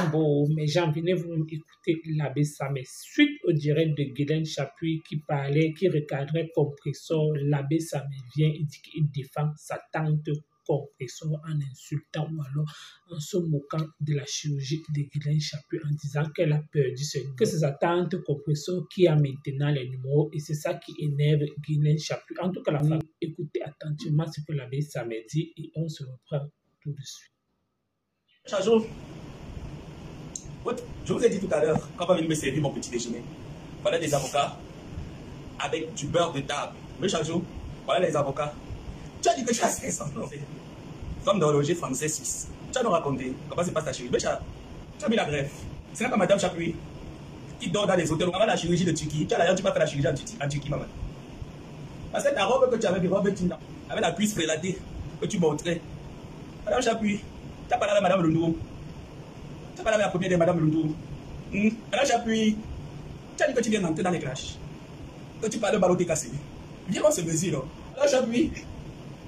Bon, mes gens, venez-vous écouter l'abbé Samé. Suite au direct de Guylaine Chapuis qui parlait, qui recadrait Compressor, l'abbé Samé vient et dit qu'il défend sa tante Compressor en insultant ou alors en se moquant de la chirurgie de Guylaine Chapuis en disant qu'elle a perdu ses numéros, que c'est sa tante Compressor qui a maintenant les numéros et c'est ça qui énerve Guylaine Chapuis. En tout cas, la famille, écoutez attentivement ce que l'abbé Samé dit et on se reprend tout de suite. Chajou, je vous ai dit tout à l'heure, quand on va venir me servir mon petit déjeuner, voilà des avocats avec du beurre de table. Mais Chajou, voilà les avocats. Tu as dit que tu as 500 ans. Femme d'horloger français suisse. Tu as nous raconté comment se passe ta chirurgie. Mais tu as mis la greffe. C'est là que Madame Chapuis qui dort dans les hôtels. Avant la chirurgie de Turquie, tu as d'ailleurs, tu vas faire la chirurgie en Turquie, maman. Parce que ta robe que tu avais, robe Tina, avec la cuisse prélatée que tu montrais. Madame Chapuis, tu as parlé avec Madame Lundu. Tu as parlé avec la première de Madame Lundu. Madame Chapuis, tu as dit que tu viens d'entrer dans les clashs. Que tu parles de ballot cassé. Viens on se mesure. Madame Chapuis,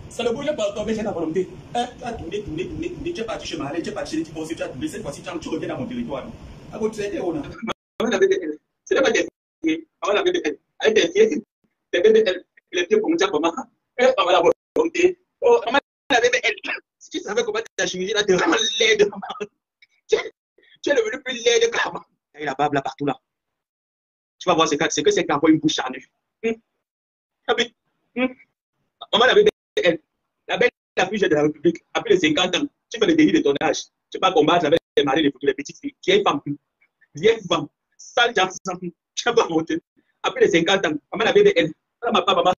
ça ne bouge pas tomber, j'ai la volonté. Tu as tourné, tu es parti chez Mahalé, tu es parti chez les types aussi, tu as tourné, cette fois-ci tu reviens dans mon territoire. À votre traité, on a. Ce n'est pas des filles. On avait des filles. Avec des filles, des BBL, les pieds pour me dire comment. On va la volonté. Oh, on avait des BBL. Si tu savais comment tu as chirurgie, là, tu es vraiment laide. Tu es devenu plus laide que la il y a la barbe là partout là. Tu vas voir, c'est que c'est encore une bouche charnue. On avait des BBL. La belle la plus jeune de la République, après les 50 ans, tu fais le délit de ton âge. Tu ne peux pas combattre avec les maris, les petites filles. Vieille femme, sale garçon, tu n'as pas monté. Après les 50 ans, maman la BBL. Maman, maman,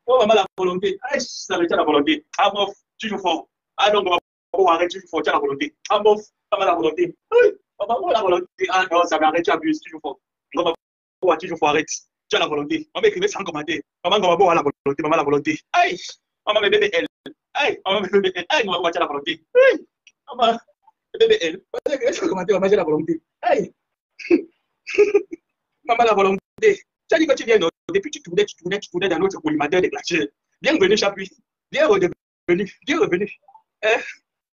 oh maman la volonté. Ah, ça retient la volonté. Ah, bof, toujours fort. Ah non, maman, oh, arrête, toujours fort, tu as la volonté. Ah, bof, maman la volonté. Oui, maman, la volonté. Ah non, ça m'arrête, tu abuses, toujours fort. Maman, oh, toujours fort, arrête. Tu as la volonté. Maman écrivait sans commenter. Maman, maman, la volonté, maman, la volonté. Aïe, maman, BBL. Aïe, maman, BBL. Aïe, maman, tu as la volonté. Oui, maman, BBL. Maman, j'ai la volonté. Aïe. Maman, la volonté. Tu as dit que tu viens, depuis tu tournais dans notre collimateur de glaciers. Bienvenue, Chapuis. Bien revenu.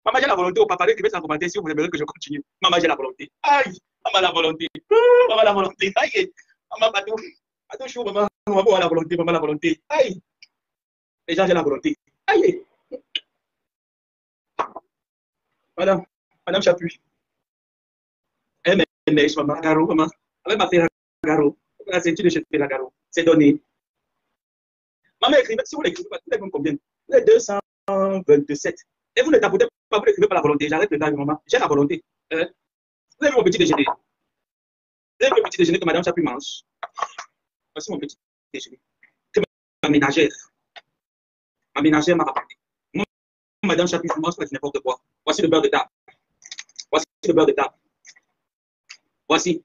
Maman, j'ai la volonté au papa qui veut s'en commenter si vous aimeriez que je continue. Maman, j'ai la volonté. Aïe, maman, la volonté. Maman, la volonté. Aïe, maman, pas chaud, maman, maman, la volonté, maman, la volonté. Aïe, les gens, j'ai la volonté. Aïe. Madame Chapuis. Mais maman, Garo, maman. Avec ma fille, Garo. La ceinture de chez la Garo. C'est donné. Maman écrivait, si vous l'écrivez pas, vous combien? Vous êtes 227. Et vous ne tapotez pas, vous n'écrivez pas la volonté. J'arrête le temps, maman. J'ai la volonté. Vous avez vu mon petit déjeuner? Vous avez vu le petit déjeuner que Madame Chapuis mange? Voici mon petit déjeuner. Que ma ménagère m'a rapporté. Moi, Madame Chapuis, je mange pas n'importe quoi. Voici le beurre de table. Voici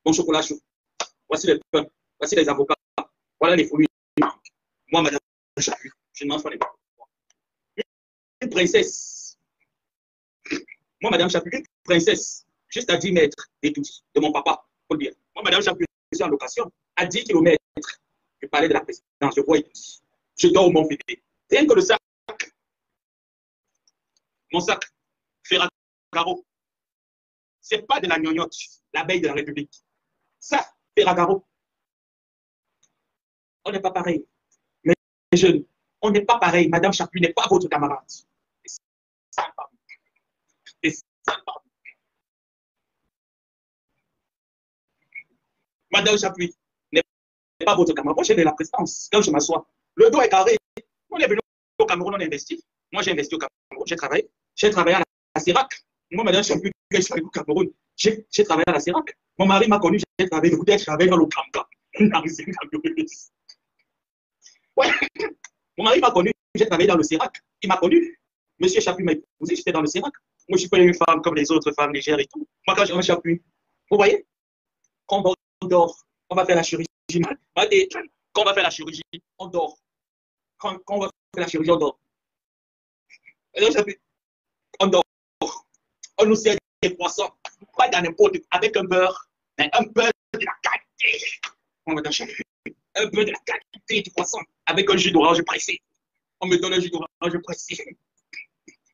mon chocolat chaud. Voici le pain. Voici les avocats. Voilà les fruits. Moi, Madame Chapuis, je ne mange pas n'importe quoi. Une princesse. Moi, Madame Chapuis, une princesse. Juste à 10 mètres d'étouffe de mon papa. Faut le dire. Moi, Madame Chapuis, je suis en location. À 10 kilomètres du palais de la présidence. Je vois étouffe. Je dors au Mont Fédé. Rien que le sac. Mon sac. Ferragamo. C'est pas de la gnognotte, l'abeille de la République. Ça, Ferragamo. On n'est pas pareil. Mais jeunes, on n'est pas pareil. Madame Chapuis n'est pas votre camarade. C'est ça, Madame Chapuis n'est pas votre camarade. Moi, j'ai de la prestance quand je m'assois. Le dos est carré. On est venu au Cameroun, on a investi. Moi, j'ai investi au Cameroun, j'ai travaillé. J'ai travaillé à la CIRAC. Moi, Madame Chapuis, quand je suis au Cameroun, j'ai travaillé à la CIRAC. Mon mari m'a connu, j'ai travaillé dans le Kanga. Ouais. Mon mari m'a connu, j'ai travaillé dans le CIRAC. Il m'a connu. Monsieur Chapuis m'a épousé, j'étais dans le CIRAC. Moi, je ne suis pas une femme comme les autres femmes légères et tout. Moi, quand j'ai un Chapuis, vous voyez, quand on dort, on va faire la chirurgie. Quand on va faire la chirurgie, on dort. Quand on va faire la chirurgie, on dort. On dort. On nous sert des poissons. Pas dans n'importe quoi, avec un beurre. Mais un beurre de la qualité. On va t'acheter un beurre de la qualité du poisson. Avec un jus d'orange pressé. On me donne un jus d'orange pressé.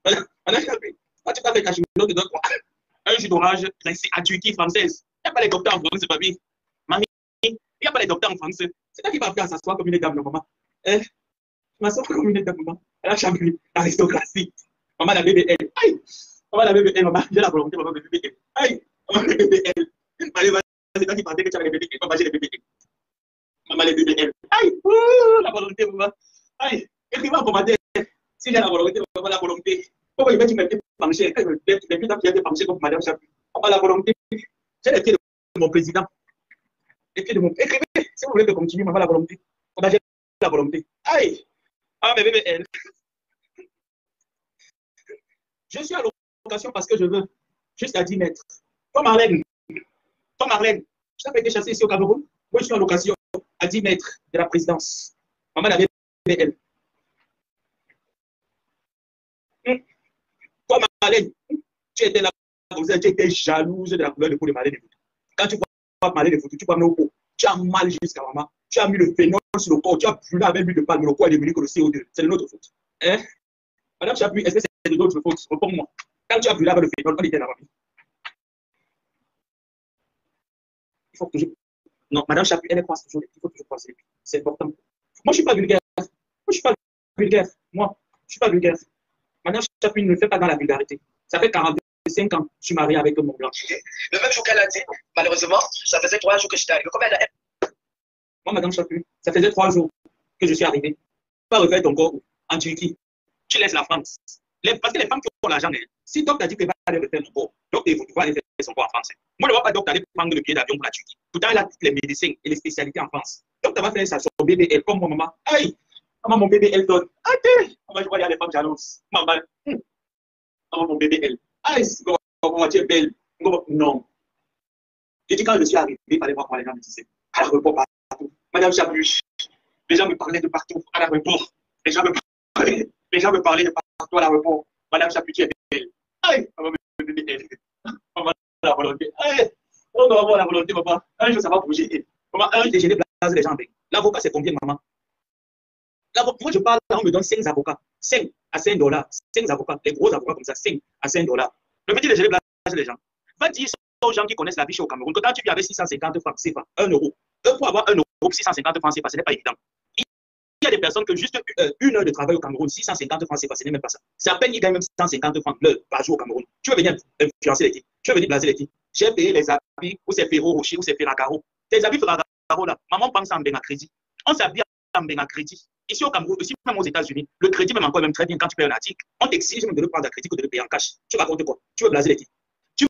Voilà. Quand tu vas faire ta cheminot, tu dois quoi? Un jus d'orange pressé à Turquie française. Il n'y a pas les docteurs en France, papy. Mamie, il n'y a pas les docteurs en France. C'est toi qui vas faire s'asseoir comme une dame, maman. Je m'assois comme une dame, maman. Elle a chambré l'aristocratie. Maman, la BBL. Aïe! Maman, la BBL, maman. J'ai la volonté, maman, de BBL. Aïe! Maman, la BBL. Allez, vas-y, c'est toi qui pensais que tu avais les BBL. Maman, j'ai les BBL. Maman, les BBL. Aïe! La volonté, maman. Aïe! Écris-moi en commentaire. Si j'ai la volonté, maman, la volonté. Pourquoi il va tu m'aider pencher? Depuis que tu as été penché comme Madame Chapu. Maman, la volonté. J'ai les pieds de mon président. Les pieds de mon. Écrivez, si vous voulez que continue, maman, la volonté. Maman, j'ai la volonté. Aïe! Ah, mais BBL. Je suis à location parce que je veux. Juste à 10 mètres. Toi, Marlène, je t'ai été chassé ici au Cameroun. Moi, je suis en location à 10 mètres de la présidence. Maman, la BBL. Toi, Marlène, tu étais là, tu étais jalouse de la couleur de peau de Marlène. Quand tu vois Marlène de photo, tu vois au pot. Tu as mal jusqu'à maman. Tu as mis le phénol sur le corps. Tu as brûlé avec l'huile de palme. Le corps est devenu que le CO2. C'est de notre faute. Hein? Madame Chapuis, est-ce que c'est de notre faute? Réponds-moi. Quand tu as brûlé avec le phénol, on était là, mamie. Il faut que je. Non, Madame Chapuis, elle est croise toujours. Il faut que je croise. C'est important. Moi, je ne suis pas vulgaire. Moi, je ne suis pas vulgaire. Moi, je ne suis pas vulgaire. Madame Chapuis ne le fait pas dans la vulgarité. Ça fait 45 ans que je suis marié avec mon blanc. Le même jour qu'elle a dit, malheureusement, ça faisait 3 jours que j'étais arrivé. Comment elle a... Moi, Madame Chapuis, ça faisait 3 jours que je suis arrivé. Tu vas refaire ton corps en Turquie. Tu laisses la France. Parce que les femmes qui ont l'argent, si Doc t'a dit qu'elle va aller refaire son corps, Doc va aller faire son corps en France. Moi, je ne vois pas Doc aller prendre le billet d'avion pour la Turquie. Pourtant, elle a toutes les médecins et les spécialités en France. Doc va faire ça, son bébé, elle, comme mon maman. Aïe! Maman, mon bébé, elle donne. Attends! Maman, je vois, il y a des femmes jalouses. Maman, maman, mon bébé, elle. Aïe! Maman, tu es belle. Non. J'ai dit, quand je suis arrivé, il fallait voir comment les gens me disaient. À l'aéroport, partout. Madame Chapuis, les gens me parlaient de partout à l'aéroport. Les gens me parlaient de partout à l'aéroport. Madame Chapuis, tu es belle. Aïe! Maman, mon bébé, elle. Maman, la volonté. Aïe! On doit avoir la volonté, maman. Un jour, ça va bouger. Maman, un déjeuner place les gens. L'avocat, c'est combien, maman? Moi, je parle, on me donne 5 avocats. 5 à 5 $. 5 avocats. Les gros avocats comme ça, 5 à 5 $. Le petit déjeuner place les gens. Va dire aux gens qui connaissent la vie chez au Cameroun que quand tu vis avec 650 francs CFA, 1 euro, pour avoir 1 euro, 650 francs CFA, ce n'est pas évident. Il y a des personnes que juste 1 heure de travail au Cameroun, 650 francs CFA, ce n'est même pas ça. C'est à peine qu'ils gagnent même 150 francs l'heure par jour au Cameroun. Tu veux venir influencer les types. Tu veux venir blaser les types. J'ai payé les habits, ou c'est Ferro Rocher, ou c'est Ferragaro. Tes habits Ferragaro là, maman pense en bien à crédit. On s'habille en bien à crédit. Ici au Cameroun, ici même aux États-Unis, le crédit même encore même très bien quand tu payes un article. On t'exige même de le prendre à crédit que de le payer en cash. Tu racontes quoi? Tu veux blaser les types. Tu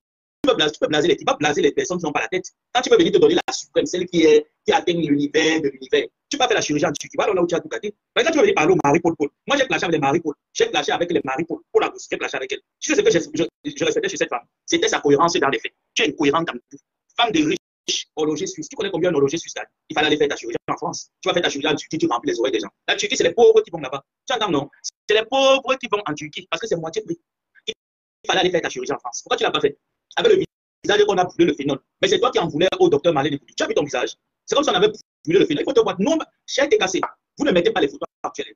peux blaser les types, pas blaser les personnes qui n'ont pas la tête. Quand tu veux venir te donner la suprême, celle qui atteint l'univers de l'univers, tu vas faire la chirurgie en Turquie. Tu vas là où tu as tout gâté. Mais quand tu veux venir parler au Marie-Paul, moi j'ai clashé avec les Marie-Paul. J'ai clashé avec les Marie-Paul. Pour la gousse, j'ai clashé avec elle. Tu sais ce que je respectais chez cette femme? C'était sa cohérence dans les faits. Tu es incohérente dans tout. Femme de riche, horloger suisse. Tu connais combien un horloger suisse là? Il fallait aller faire ta chirurgie en France. Tu vas faire ta chirurgie en Turquie, tu remplis les oreilles des gens. La Turquie, c'est les pauvres qui vont là-bas. Tu entends, non? C'est les pauvres qui vont en Turquie parce que c'est moitié prix. Il fallait aller faire ta chirurgie en France. Pourquoi tu ne l'as pas fait? Avec le visage qu'on a brûlé le phénol. Mais c'est toi qui en voulais au docteur Marlène. Tu as vu ton visage? C'est comme si on avait brûlé le phénol. Il faut te voir. Non, j'ai été cassé. Vous ne mettez pas les photos actuelles.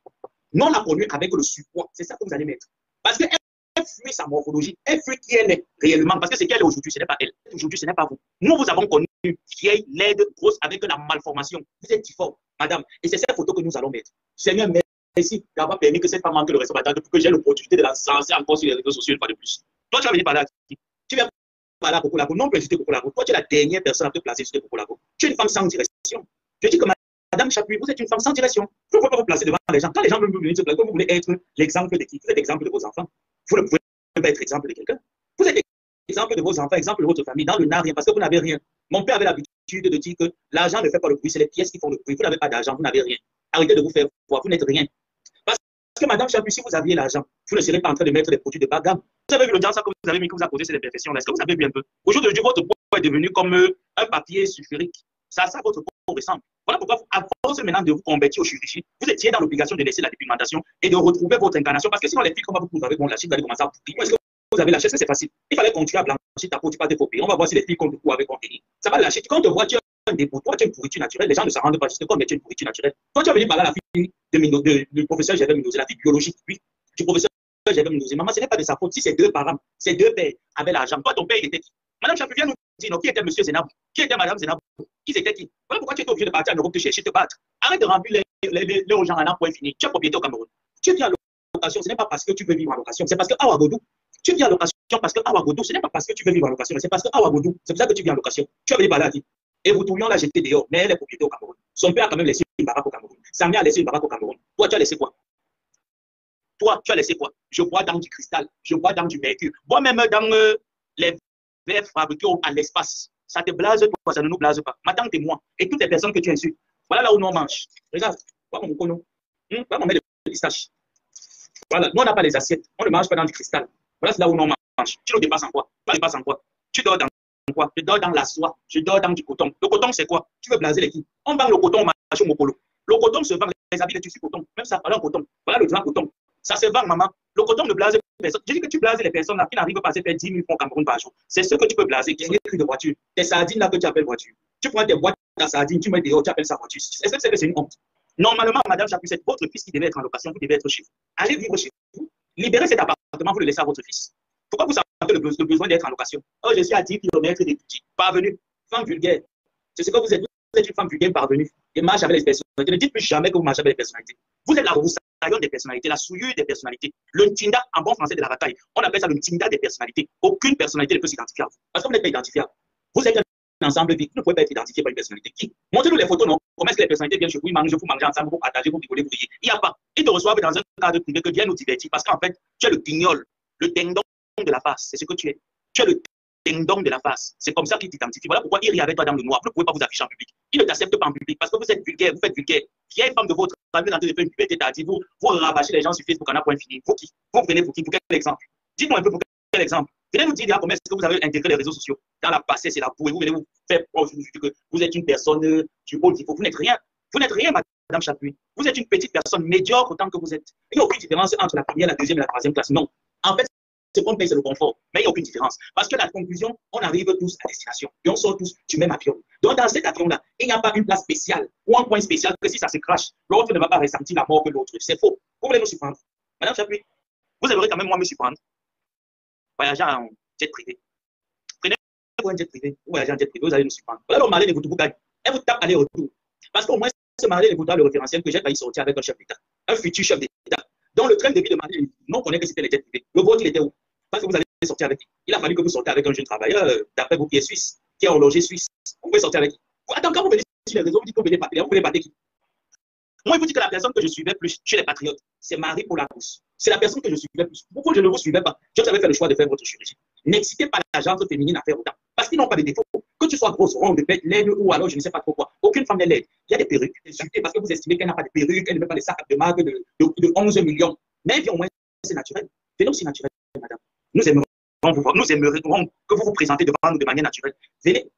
Non, on a connu avec le surpoids. C'est ça que vous allez mettre. Parce que elle fuit sa morphologie. Elle fuit qui elle est réellement. Parce que c'est qu'elle est aujourd'hui, ce n'est pas elle. Aujourd'hui, ce n'est pas vous. Nous vous avons connu vieille, laide, grosse, avec la malformation. Vous êtes difforme, madame. Et c'est cette photo que nous allons mettre. Seigneur, merci d'avoir permis que cette femme manque le restaurateur pour que j'ai l'opportunité de la lancer encore sur les réseaux sociaux une fois de plus. Toi, tu vas venir parler à qui? Tu viens parler à Coco Lago. Non, plus Coco Lago. Toi, tu es la dernière personne à te placer sur Coco Lago. Tu es une femme sans direction. Je dis que Madame Chapuis, vous êtes une femme sans direction. Vous ne pouvez pas vous placer devant les gens. Quand les gens veulent venir se placer, vous voulez être l'exemple de qui? Vous êtes l'exemple de vos enfants. Vous ne pouvez pas être exemple de quelqu'un. Vous êtes exemple de vos enfants, exemple de votre famille, dans le n'a rien, parce que vous n'avez rien. Mon père avait l'habitude de dire que l'argent ne fait pas le bruit, c'est les pièces qui font le bruit. Vous n'avez pas d'argent, vous n'avez rien. Arrêtez de vous faire voir, vous n'êtes rien. Parce que Madame Chapuis, si vous aviez l'argent, vous ne serez pas en train de mettre des produits de bas gamme. Vous avez vu l'audience que vous avez mis, que vous a posé ces perfections-là. Est-ce que vous avez vu un peu? Aujourd'hui, votre peau est devenu comme un papier sulfurique. Ça, votre peau ressemble. Voilà pourquoi, à force maintenant de vous convertir au chirurgie, vous étiez dans l'obligation de laisser la dépigmentation et de retrouver votre incarnation. Parce que sinon, les filles, comment vous avez bon lâcher, vous allez commencer à pourrir. Est-ce que vous avez lâché? C'est facile. Il fallait continuer à blanchir ta peau, tu pas développer. On va voir si les filles comptent beaucoup avec contenu. Ça va lâcher. Quand on te voit, tu as un dépôt. Toi, tu as une pourriture naturelle. Les gens ne s'en rendent pas juste comme tu as une pourriture naturelle. Toi, tu as venu parler à la fille du professeur Jérémy Minozé, la fille biologique, oui, du professeur j'avais me maman, ce n'est pas de sa faute. Si ces deux parents, ces deux pères avaient l'argent, toi, ton père, il était qui? Madame Chapuis vient nous dire, non, qui était monsieur Zenabou? Qui était madame Zenabou? Ils étaient qui? Voilà pourquoi tu es obligé de partir en Europe te chercher, te battre. Arrête de remplir les gens en un point fini. Tu es propriétaire au Cameroun. Tu vis en location, ce n'est pas parce que tu veux vivre en location, c'est parce que Ouagadougou, tu vis en location parce que Ouagadougou, ce n'est pas parce que tu veux vivre en location, c'est parce que Ouagadougou, c'est pour ça que tu vis en location. Tu as venu par là, dit. Et vous Touillon l'a jeté dehors, mais elle est propriétaire au Cameroun. Son père a quand même laissé une baraque au Cameroun. Sa mère a laissé une baraque au Cameroun. Toi, tu as laissé quoi? Toi, tu as laissé quoi? Je bois dans du cristal, je bois dans du mercure. Moi, même dans les verres fabriqués à l'espace. Ça te blase, toi, ça ne nous blase pas. Ma tante et moi, et toutes les personnes que tu insultes. Voilà là où nous on mange. Regarde, voilà mon cono. Voilà mon met de pistache. Voilà, nous on n'a pas les assiettes. On ne mange pas dans du cristal. Voilà là où nous on mange. Tu nous dépasses en quoi? Tu dépasses en quoi? Tu dors dans quoi? Je dors dans la soie. Je dors dans du coton. Le coton, c'est quoi? Tu veux blaser les qui? On vend le coton au marché au Mopolo. Le coton se vend, les habits de tissu coton. Même ça, voilà le coton. Voilà le grand coton. Ça se vend, maman. Le coton ne blase personne. Je dis que tu blases les personnes là qui n'arrivent pas à se faire 10 000 francs Cameroun par jour. C'est ce que tu peux blaser. Qui est écrit de voiture. Tes sardines là que tu appelles voiture. Tu prends tes boîtes à sardines, tu mets dehors, tu appelles ça voiture. Est-ce que c'est une honte? Normalement, madame Chapuis, c'est votre fils qui devait être en location, vous devez être chez vous. Allez vivre chez vous. Libérez cet appartement, vous le laissez à votre fils. Pourquoi vous sentez le besoin d'être en location? Oh, je suis à 10 km des petits. Parvenu. Femme vulgaire. C'est ce que vous êtes. Vous êtes une femme vulgaire parvenue. Et marche avec les personnalités. Ne dites plus jamais que vous marchez avec les personnalités. Vous êtes la roussaillonne des personnalités, la souillure des personnalités. Le Ntinda, en bon français de la bataille, on appelle ça le Ntinda des personnalités. Aucune personnalité ne peut s'identifier à vous. Parce que vous n'êtes pas identifiable. Vous êtes un ensemble vide. Vous ne pouvez pas être identifié par une personnalité. Qui? Montrez-nous les photos, non? Comment est-ce que les personnalités viennent chez vous, ils mangent, vous mangez ensemble, vous partagez, vous rigolez, vous riez. Il n'y a pas. Ils te reçoivent dans un cadre privé que viennent nous divertir. Parce qu'en fait, tu es le guignol, le dindon de la face. C'est ce que tu es. Tu es le dindon de la face. C'est comme ça qu'ils t'identifient. Voilà pourquoi ils rient avec toi dans le noir. Vous ne pouvez pas vous afficher en public. Ils ne t'acceptent pas en public parce que vous êtes vulgaire, vous faites vulgaire. Vieille femme de votre famille dans de faire une puberté tardive, vous rabâchez les gens sur Facebook en un point fini. Vous qui? Vous venez pour qui? Pour quel exemple? Dites-moi un peu pour quel exemple. Venez nous dire comment est-ce que vous avez intégré les réseaux sociaux. Dans la passée, c'est la bouée. Vous venez vous faire que vous êtes une personne du haut niveau. Vous n'êtes rien. Vous n'êtes rien, madame Chapuis. Vous êtes une petite personne médiocre autant que vous êtes. Il n'y a aucune différence entre la première, la deuxième et la troisième classe. Non. En fait, ce qu'on paye, c'est le confort. Mais il n'y a aucune différence. Parce que la conclusion, on arrive tous à destination. Et on sort tous du même avion. Donc, dans cet avion-là, il n'y a pas une place spéciale ou un point spécial que si ça se crache, l'autre ne va pas ressentir la mort que l'autre. C'est faux. Vous voulez nous surprendre. Madame Chapuis, vous aimeriez quand même moi me surprendre. Voyager en jet privé. Prenez-vous un jet privé. Vous voyagez en jet privé, vous allez nous surprendre. Voilà le Malais de Boutoukou gagne. Elle vous tape aller-retour. Parce qu'au moins, ce Malais de Boutoukou a le référentiel que j'ai failli sortir avec un chef d'État. Un futur chef d'État. Dans le train de vie de Malais, non, on connaît que c'était les jets privés. Le vôtre, il était où? Parce que vous allez sortir avec qui? Il a fallu que vous sortiez avec un jeune travailleur, d'après vous, qui est suisse, qui est horloger suisse. Vous pouvez sortir avec qui? Attends, quand vous venez sur les réseaux, vous dites que vous venez parler, vous voulez parler qui? Moi, il vous dit que la personne que je suivais plus chez les patriotes, c'est Marie Paulacous. C'est la personne que je suivais plus. Pourquoi je ne vous suivais pas? Je vous avais fait le choix de faire votre chirurgie. N'excitez pas la gente féminine à faire autant. Parce qu'ils n'ont pas de défaut. Que tu sois grosse, ronde, bête, laide ou alors je ne sais pas trop quoi. Aucune femme n'est laide. Il y a des perruques. Parce que vous estimez qu'elle n'a pas de perruque, elle ne met pas les sacs de marque de 11 millions. Mais au moins, c'est naturel. Venez aussi naturel, madame. Nous aimerions que vous vous présentez devant nous de manière naturelle. Venez.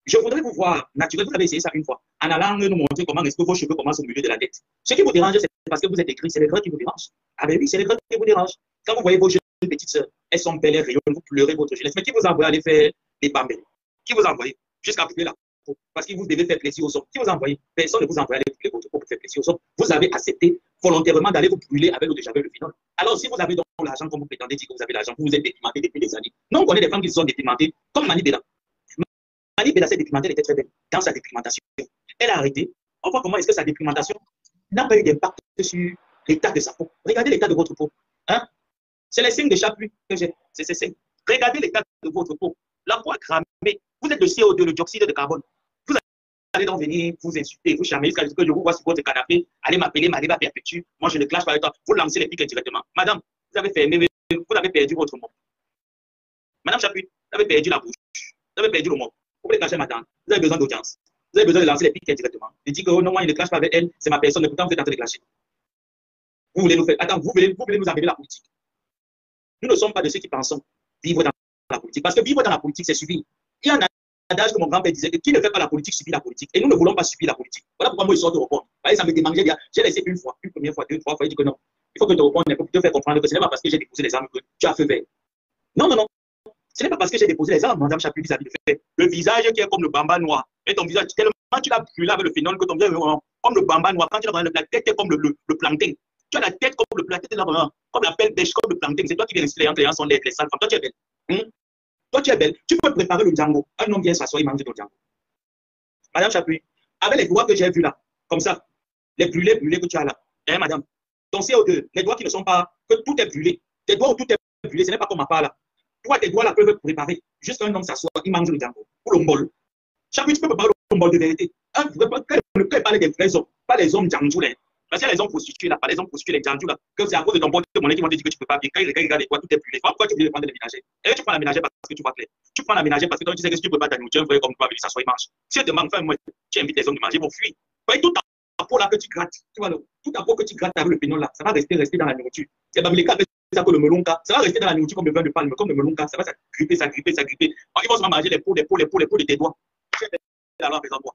Je voudrais vous voir naturel. Vous avez essayé ça une fois. En allant nous montrer comment est-ce que vos cheveux commencent au milieu de la tête. Ce qui vous dérange, c'est parce que vous êtes écrit. C'est les grains qui vous dérangent. Ah ben oui, c'est les grains qui vous dérangent. Quand vous voyez vos jeunes petites sœurs, elles sont belles et rayonnent, vous pleurez votre jeunesse. Mais qui vous envoie aller faire des bambelles? Qui vous envoie jusqu'à brûler la peau? Parce que vous devez faire plaisir aux hommes. Qui vous envoie? Personne ne vous envoie aller brûler votre peau pour faire plaisir aux hommes. Vous avez accepté volontairement d'aller vous brûler avec l'eau de javel, le phénol. Alors, si vous avez donc l'argent, comme vous prétendez dire que vous avez l'argent, vous vous êtes dépimenté depuis des années. Non, on connaît des femmes qui se sont dépimentées, comme Mani Bella. Mani Bella s'est dépimentée, elle était très belle dans sa dépigmentation. Elle a arrêté. On voit comment est-ce que sa dépigmentation n'a pas eu d'impact sur l'état de sa peau. Regardez l'état de votre peau. Hein? C'est les signes de Chapuis que j'ai. C'est ces signes. Regardez l'état de votre peau. La peau a cramé. Vous êtes le CO2, le dioxyde de carbone. Vous allez donc venir vous insulter, vous charmer jusqu'à ce que je vous vois sur votre canapé. Allez m'appeler Mariba Perpétue. Moi, je ne clash pas avec toi. Vous lancez les piques directement. Madame, vous avez perdu votre mot. Madame Chapuis, vous avez perdu la bouche. Vous avez perdu le mot. Vous voulez cacher ma tante. Vous avez besoin d'audience. Vous avez besoin de lancer les piques directement. Je dis que oh, non, moi, je ne clash pas avec elle. C'est ma personne. Pourtant, vous êtes en train de clasher. Vous voulez nous faire. Attends, vous voulez nous amener la politique. Nous ne sommes pas de ceux qui pensons vivre dans la politique. Parce que vivre dans la politique, c'est subir. Il y a un adage que mon grand-père disait que qui ne fait pas la politique subit la politique. Et nous ne voulons pas subir la politique. Voilà pourquoi moi, je sors de répondre. Par exemple, j'ai laissé une fois, une première fois, deux, trois fois, il dit que non. Il faut que tu répondes pour te faire comprendre que ce n'est pas parce que j'ai déposé les armes que tu as fait vert. Non, non, non. Ce n'est pas parce que j'ai déposé les armes, madame Chapuis, vis-à-vis de fait. Le visage qui est comme le bamba noir. Et ton visage, tellement tu l'as brûlé avec le phénol que ton visage est comme le bamba noir. Quand tu l'as la tête est comme le plantain. Tu as la tête comme la tête de la comme la pelle bêche, comme le plantain. C'est toi qui viens respirer entre les gens sont les sales femmes. Toi, tu es belle. Toi, tu es belle. Tu peux préparer le Django. Un homme vient s'asseoir, il mange ton Django. Madame Chapuis, avec les doigts que j'ai vus là, comme ça, les brûlés que tu as là, hein, madame, ton CO2, les doigts qui ne sont pas, que tout est brûlé. Tes doigts où tout est brûlé, ce n'est pas comme ma part là. Toi, tes doigts là peuvent préparer. Juste un homme s'assoit, il mange le Django. Ou le mbol. Chapuis, tu peux préparer le mbol de vérité. Ne parler des vrais hommes, pas les hommes Django là. Parce qu'il y a les hommes prostitués là, pas les hommes prostitués, les Django là, que c'est à cause de ton porte-monnaie qui vont te dire que tu ne peux pas bien. Quand ils regardent les doigts, tout est brûlé. Pourquoi tu veux prendre les ménagères? Et tu prends la ménagère parce que tu vois clair. Tu prends la ménagère parce que toi, tu sais que si tu ne peux pas ta nourriture, un vrai comme toi, venir s'asseoir, il mange. Si elle te manque, tu invites les hommes de manger, ils vont fuir. Tout ta peau là que tu grattes, tu vois, tout ta peau que tu grattes avec le pignon là, ça va rester dans la nourriture. C'est pas les cas avec ça que le melonka, ça va rester dans la nourriture comme le vin de palme, comme le melonka, ça va s'agripper. Ils vont se manger les peaux de tes doigts. Tu es belle alors, en quoi?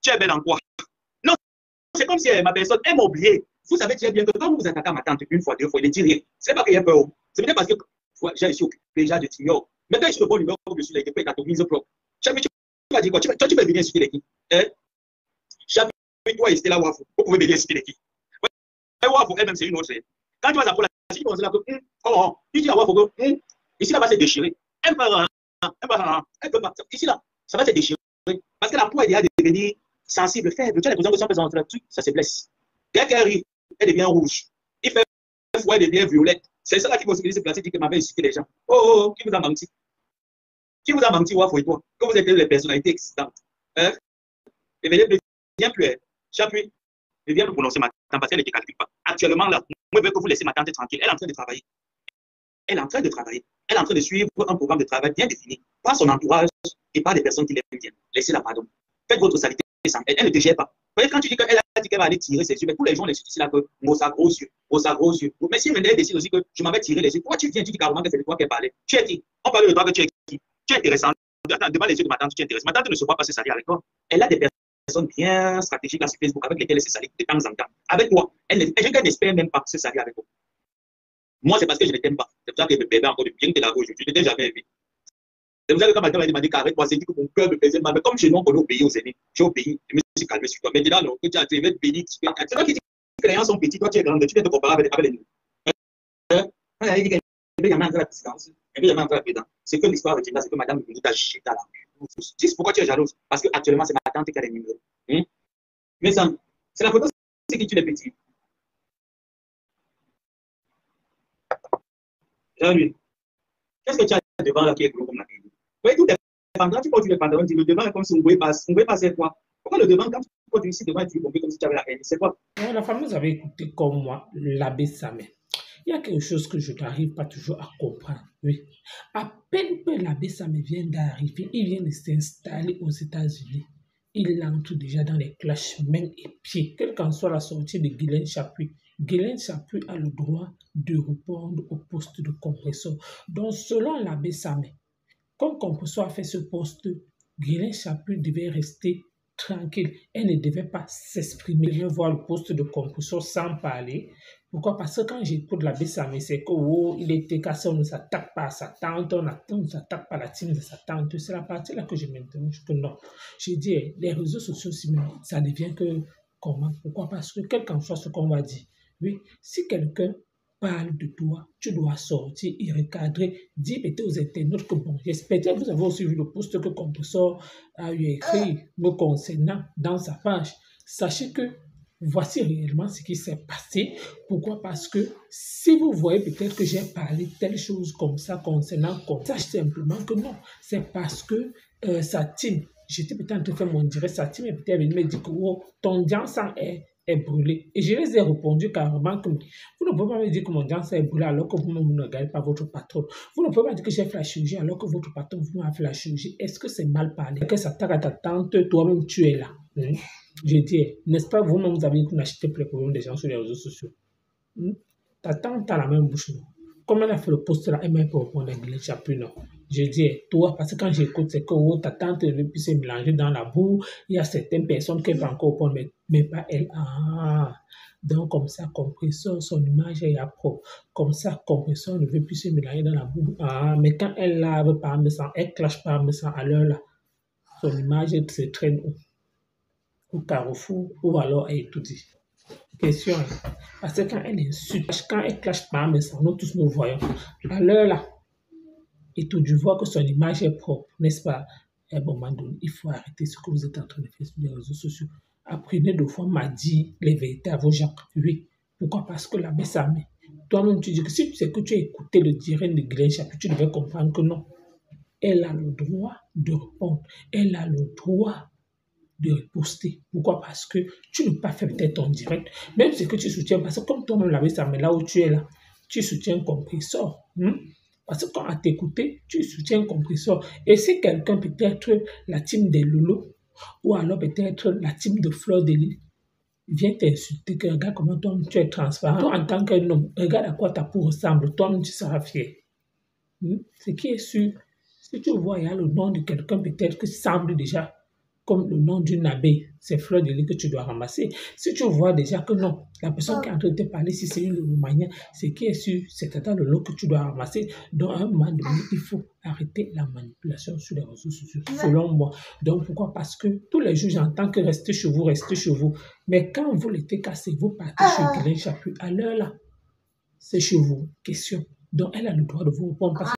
Tu es belle en quoi? Non, c'est comme si ma personne m'a oublié. Vous savez très bien que quand vous vous attaquez à ma tante une fois, deux fois, il ne dit rien. Ce n'est pas qu'il y a peur. C'est peut-être parce que j'ai suis occupé déjà de t'ignore. Mais quand je suis le bon numéro, je suis là, je peux être à ton mise propre. Chaque tu vas dire quoi? Tu peux venir insulter l'équipe. Chaque toi et Stella Wafou, vous pouvez venir insulter l'équipe. Wafou, elle-même, c'est une autre. Quand tu vas apprendre la chine, on se dit que, comment? Tu dis à Wafou que, ici, là, va se déchirer. Elle peut pas. Ici, là, ça va se déchirer. Parce que la peau est déjà devenue sensible, faible. Tu as l'impression que si on présente là-dessus, ça se blesse. Dès qu'elle rit, elle devient rouge. Il fait froid, elle devient violette. C'est ça là qui va se placer, dit que m'avait insulté les gens. Oh, qui vous a menti? Qui vous a menti, Wafou et toi? Que vous êtes les personnalités existantes. Et viens plus. Chapuis, je viens de prononcer ma tante parce qu'elle ne te calcule pas. Actuellement, là, moi, je veux que vous laissez ma tante tranquille. Elle est en train de travailler. Elle est en train de suivre un programme de travail bien défini par son entourage et par des personnes qui l'aiment bien. Laissez-la, pardon. Faites votre saleté sans elle. Elle ne te gère pas. Quand tu dis qu'elle a dit qu'elle va aller tirer ses yeux, mais tous les gens les ici là que Mossa gros yeux. Mais si elle décide aussi que je m'avais tiré les yeux, pourquoi tu viens dire carrément que c'est de toi qu'elle parlait? Tu es qui? On parle de toi que tu es qui? Tu es intéressant. Devant les yeux de ma tante, tu es intéressant. Ma tante ne se voit pas se salir avec toi. Elle a des personnes bien stratégiques là sur Facebook avec lesquelles elle se salit de temps en temps. Avec toi, elle n'espère même pas se salir avec toi. Moi, c'est parce que je ne t'aime pas. C'est pour ça que je bébé encore de bien te la aujourd'hui. Je ne t'ai jamais aimé. C'est pour ça que quand ma tante m'a dit qu'arrête-moi, c'est dit que mon cœur me faisait mal. Mais comme chez nous, on est obéi aux aînés, j'ai obéi. Je me suis calmé sur toi. Maintenant, non, que tu as été béni. C'est toi qui dis que les gens sont petits, toi tu es grand, tu viens te comparer avec les nous. Il dit qu'il y a un la présidence. C'est que l'histoire retient là, c'est que madame nous a jeté à la rue. Dis pourquoi tu es jalouse? Parce que actuellement, c'est ma tante qui a les numéros. Mais ça, c'est la photo, c'est qui tu les petits. Jean-Louis, qu'est-ce que tu as devant là qui est gros comme la Bible? Oui, tout est pendant, tu portes le pantalon, le devant est comme si on pouvait passer. On pouvait passer quoi? Pourquoi le devant, quand tu portes ici devant, tu es comme si tu avais la haine? C'est quoi? La famille, vous avez écouté comme moi l'abbé Samé. Il y a quelque chose que je n'arrive pas toujours à comprendre. Oui. À peine que l'abbé Samé vient d'arriver, il vient de s'installer aux États-Unis. Il entre déjà dans les clashs mains et pieds, quelle qu'en soit la sortie de Guylaine Chapuis. Guylaine Chapuis a le droit de répondre au poste de compresseur. Donc, selon l'abbé Samé, comme compresseur a fait ce poste, Guylaine Chapuis devait rester tranquille. Elle ne devait pas s'exprimer. Je vais voir le poste de compresseur sans parler. Pourquoi? Parce que quand j'écoute l'abbé Samé, c'est que il était cassé, on ne s'attaque pas à sa tante, on ne s'attaque pas à la team de sa tante. C'est la partie là que je m'interroge que non. J'ai dit, les réseaux sociaux, ça devient que comment? Pourquoi? Parce que quel qu'en soit ce qu'on va dire, oui, si quelqu'un parle de toi, tu dois sortir et recadrer, dire peut-être aux internautes que bon, j'espère que vous avez aussi vu le post que Compressor a eu écrit me concernant dans sa page. Sachez que voici réellement ce qui s'est passé. Pourquoi? Parce que si vous voyez peut-être que j'ai parlé telle chose comme ça concernant comme ça, simplement que non, c'est parce que sa team, j'étais peut-être en train de faire mon direct, sa team est peut-être venue me dire que oh, ton sang est brûlé. Et je les ai répondu carrément que vous ne pouvez pas me dire que mon sang est brûlé alors que vous-même ne regardez pas votre patron. Vous ne pouvez pas dire que j'ai fait la chirurgie alors que votre patron vous a fait la chirurgie. Est-ce que c'est mal parlé? Que ça t'attaque à ta tante, toi-même tu es là. Je dis, n'est-ce pas, vous-même vous avez dit que vous n'achetez plus les problèmes des gens sur les réseaux sociaux. Ta tante a la même bouche, non? Comme elle a fait le post là, elle m'a pas répondu à Guylaine Chapuis, non. Je dis, toi, parce que quand j'écoute, c'est que oh, ta tante ne veut plus se mélanger dans la boue. Il y a certaines personnes qui vont encore répondre, mais pas elle. Ah, donc comme ça, compresseur, son image est à propre. Comme ça, compresseur ne veut plus se mélanger dans la boue. Ah, mais quand elle lave par me sang, elle clash par me sang à l'heure là, son image se traîne où? Au Carrefour ou alors à Étoudi. Question. Parce que quand elle insulte, quand elle clash par mes sons, nous tous nous voyons. À l'heure là, et tout, je vois que son image est propre, n'est-ce pas? À un moment donné, il faut arrêter ce que vous êtes en train de faire sur les réseaux sociaux. Apprenez deux fois m'a dit les vérités à vos gens. Oui. Pourquoi? Parce que la baisse à main. Toi-même, tu dis que si tu sais que tu as écouté le direct de Glen Chapuis, tu devais comprendre que non. Elle a le droit de répondre. Elle a le droit de riposter. Pourquoi? Parce que tu ne peux pas faire peut-être ton direct. Même ce que tu soutiens, parce que comme toi-même la baisse à main, là où tu es là, tu soutiens un compresseur. Parce que quand à t'écouter, tu soutiens un compresseur. Et si quelqu'un peut être la team des Lolo, ou alors peut-être la team de Fleur de Lys, vient t'insulter, que regarde comment toi tu es transparent. Toi, en tant qu'un homme, regarde à quoi ta peau ressemble. Toi-même, tu seras fier. Ce qui est sûr, si tu vois, il y a le nom de quelqu'un peut-être qui semble déjà comme le nom d'une abeille, c'est Fleur de Lys que tu dois ramasser. Si tu vois déjà que non, la personne qui est en train de te parler, si c'est une Lomania, ce qui est sûr, c'est le lot que tu dois ramasser. Donc, à un moment donné, il faut arrêter la manipulation sur les réseaux sociaux, selon moi. Donc, pourquoi? Parce que tous les jours, j'entends que restez chez vous, restez chez vous. Mais quand vous l'été cassé, vous partez chez Glen Chapuis, à l'heure là, c'est chez vous. Question. Donc, elle a le droit de vous répondre.